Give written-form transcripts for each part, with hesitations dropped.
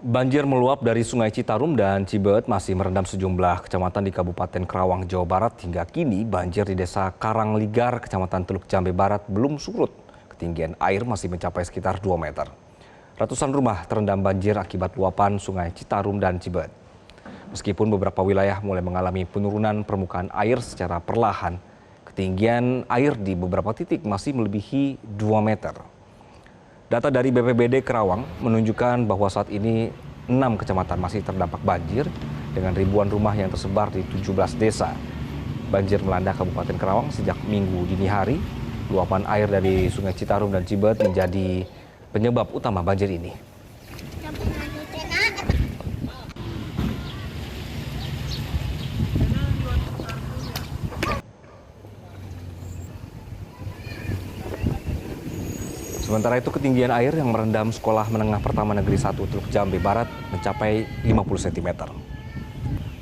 Banjir meluap dari Sungai Citarum dan Cibeet masih merendam sejumlah kecamatan di Kabupaten Karawang, Jawa Barat. Hingga kini banjir di Desa Karangligar, Kecamatan Teluk Jambe Barat belum surut. Ketinggian air masih mencapai sekitar 2 meter. Ratusan rumah terendam banjir akibat luapan Sungai Citarum dan Cibeet. Meskipun beberapa wilayah mulai mengalami penurunan permukaan air secara perlahan, ketinggian air di beberapa titik masih melebihi 2 meter. Data dari BPBD Karawang menunjukkan bahwa saat ini 6 kecamatan masih terdampak banjir dengan ribuan rumah yang tersebar di 17 desa. Banjir melanda Kabupaten Karawang sejak Minggu dini hari. Luapan air dari Sungai Citarum dan Cibeet menjadi penyebab utama banjir ini. Sementara itu ketinggian air yang merendam Sekolah Menengah Pertama Negeri 1 Teluk Jambe Barat mencapai 50 cm.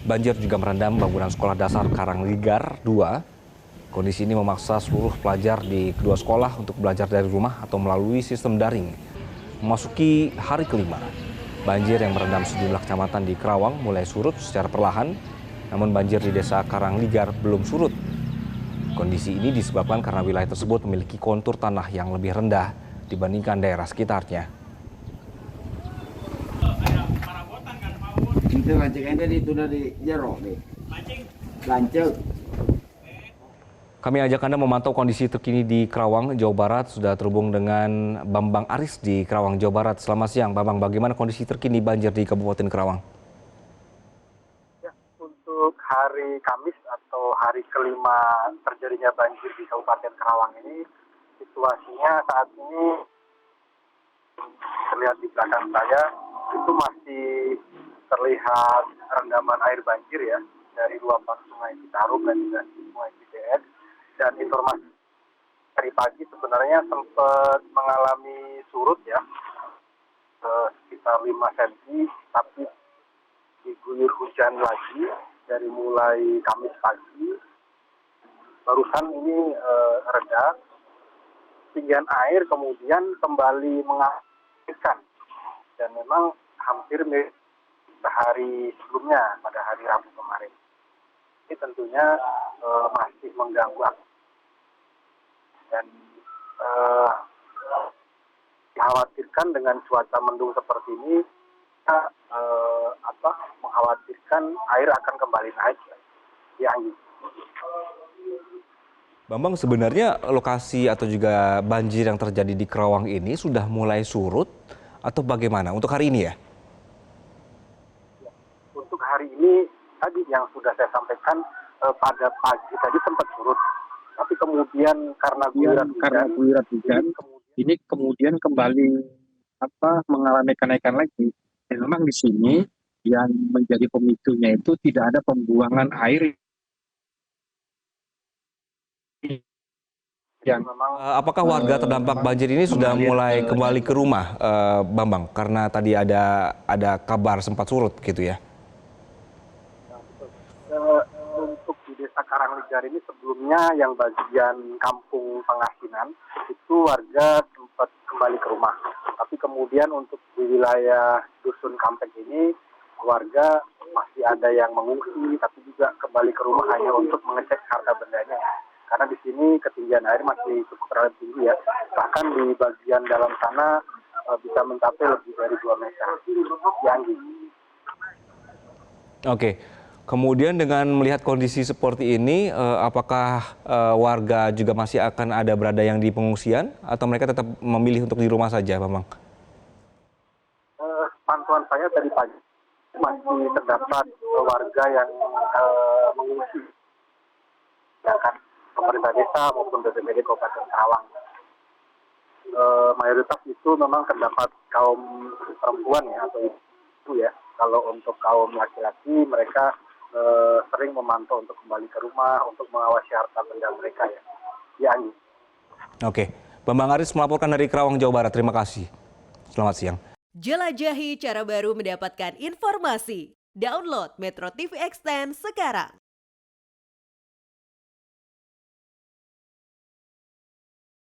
Banjir juga merendam bangunan Sekolah Dasar Karangligar 2. Kondisi ini memaksa seluruh pelajar di kedua sekolah untuk belajar dari rumah atau melalui sistem daring. Memasuki hari kelima, banjir yang merendam sejumlah kecamatan di Karawang mulai surut secara perlahan, namun banjir di Desa Karangligar belum surut. Kondisi ini disebabkan karena wilayah tersebut memiliki kontur tanah yang lebih rendah dibandingkan daerah sekitarnya. Itu mancingnya itu dari jero nih. Lanceng. Kami ajak Anda memantau kondisi terkini di Karawang, Jawa Barat. Sudah terhubung dengan Bambang Aris di Karawang, Jawa Barat. Selamat siang, Bambang. Bagaimana kondisi terkini banjir di Kabupaten Karawang? Ya, untuk hari Kamis atau hari kelima terjadinya banjir di Kabupaten Karawang ini, situasinya saat ini terlihat di belakang saya itu masih terlihat rendaman air banjir ya dari luapan Sungai Citarum dan juga Sungai Cibeet. Dan informasi dari pagi sebenarnya sempat mengalami surut ya sekitar 5 cm, tapi diguyur hujan lagi dari mulai Kamis pagi. Barusan ini reda. Ketinggian air kemudian kembali mengairkan dan memang hampir mirip sehari sebelumnya pada hari Rabu kemarin. Ini tentunya masih mengganggu dan dikhawatirkan dengan cuaca mendung seperti ini mengkhawatirkan air akan kembali naik di Anggi. Bambang, sebenarnya lokasi atau juga banjir yang terjadi di Karawang ini sudah mulai surut atau bagaimana untuk hari ini ya? Untuk hari ini tadi yang sudah saya sampaikan pada pagi tadi sempat surut, tapi kemudian karena guyuran hujan ini kemudian kembali mengalami kenaikan lagi. Dan memang di sini yang menjadi pemicunya itu tidak ada pembuangan air yang memang Apakah warga terdampak banjir ini sudah mulai kembali ke rumah, Bambang? Karena tadi ada kabar sempat surut gitu ya? Untuk di Desa Karangligar ini sebelumnya yang bagian kampung Pengasinan itu warga sempat kembali ke rumah. Tapi kemudian untuk di wilayah Dusun Kampek ini warga masih ada yang mengungsi, tapi juga kembali ke rumah hanya untuk mengecek harta bendanya. Karena di sini ketinggian air masih cukup relatif tinggi ya. Bahkan di bagian dalam sana bisa mencapai lebih dari 2 meter. Oke. Kemudian dengan melihat kondisi seperti ini, apakah warga juga masih akan ada berada yang di pengungsian atau mereka tetap memilih untuk di rumah saja, Bambang? Pantauan saya tadi pagi masih terdapat warga yang mengungsi, ya kan, pemerintah desa maupun BPBD Kabupaten Karawang. Mayoritas itu memang terdapat kaum perempuan ya atau ibu ya. Kalau untuk kaum laki-laki mereka sering memantau untuk kembali ke rumah untuk mengawasi harta benda mereka ya. Di Anggi. Oke, Bambang Aris melaporkan dari Karawang, Jawa Barat. Terima kasih. Selamat siang. Jelajahi cara baru mendapatkan informasi. Download Metro TV Extend sekarang.